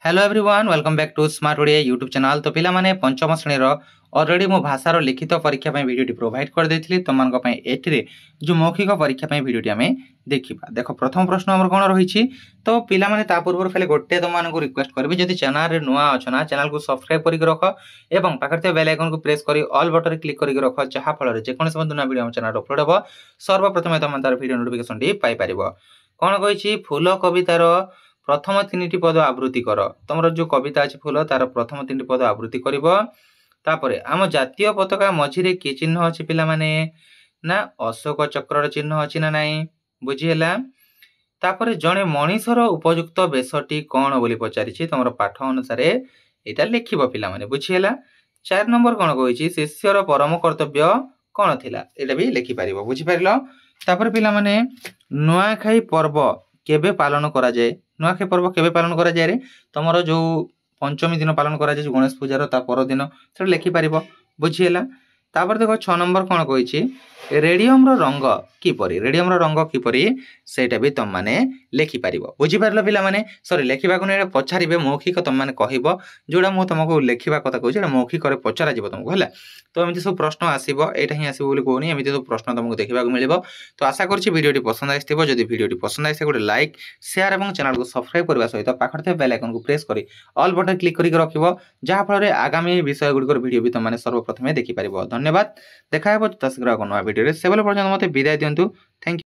Hello everyone welcome back to smart Odia YouTube channel. तो पिला माने पंचम श्रेणी ऑलरेडी मो भाषार लिखित परीक्षा वीडियो प्रोवाइड कर देथिली तुमनको एथिरे जो मौखिक परीक्षा वीडियो आम देखा। देख प्रथम प्रश्न आमर कौन रही। तो पिला माने ता पूर्व खाली गोटे तुमको रिक्वेस्ट करी जदि चैनल रे नुआ अच्छा चैनल को सब्सक्राइब करके रख और पाखे बेल आइकन को प्रेस कर ऑल बटन क्लिक करके रख जहाँफल जेकोसी नुआ वीडियो चैनल अपलोड हो सर्वप्रथम तुम तार वीडियो नोटिफिकेशन पाई पार। कौन कही फूल कवितार प्रथम तीन पद आवृत्ति कर। तुम जो कविता अच्छी फूल तार प्रथम तीन पद आवृत्ति कर। आम जातीय पताका मझिरे कि चिन्ह अच्छी पिला माने ना अशोक चक्र चिन्ह अच्छी ना नाई बुझीला। तापर जड़े मनीषर उपयुक्त बेशटी कौन बोली पचारि तुम पाठ अनुसार यहाँ लिख पिला माने बुझीला। 4 नंबर कौन कही शिष्यर परम कर्तव्य कौन थिला एटा भी लिखिपार बुझीपार। तापर पिला माने नुआखाई पर्व केबे पालन करा जाए। नुआखाई पर्व केबे पालन करा जाए रे तुमर जो पंचमी दिन पालन करा जाए गणेश पूजार ता पर दिन से लिखिपार बुझीला। तापर देखो 6 नंबर कौन कही रेडियम रंग किपरि रेडियम रंग किपरि सेटा भी तुम माने लिखिपार बुझीपार पिला माने सॉरी लिखा को पचारे मौखिक तुम मैंने कह जोड़ा मुझे तुमको लिखा कथा कहूँ मौखिक पचरा तुमको है। तो एमती सब प्रश्न आसो यहाँ ही आसो कहूनी एमती सब प्रश्न तुमको देखा मिल। तो आशा करुँच वीडियो पसंद आसो जब वीडियो पसंद आसे गोटे लाइक शेयर और चैनल को सब्सक्राइब करने सहित पाखे बेल आइकन को प्रेस कर ऑल बटन क्लिक करके रखिब जहाँफल आगामी विषय गुड़िकर वीडियो भी तुमने सर्वप्रथम देखिपार। धन्यवाद। देखा शीघ्र नुआ वीडियो से पर्यटन मत विदाय दिंतु। Thank you.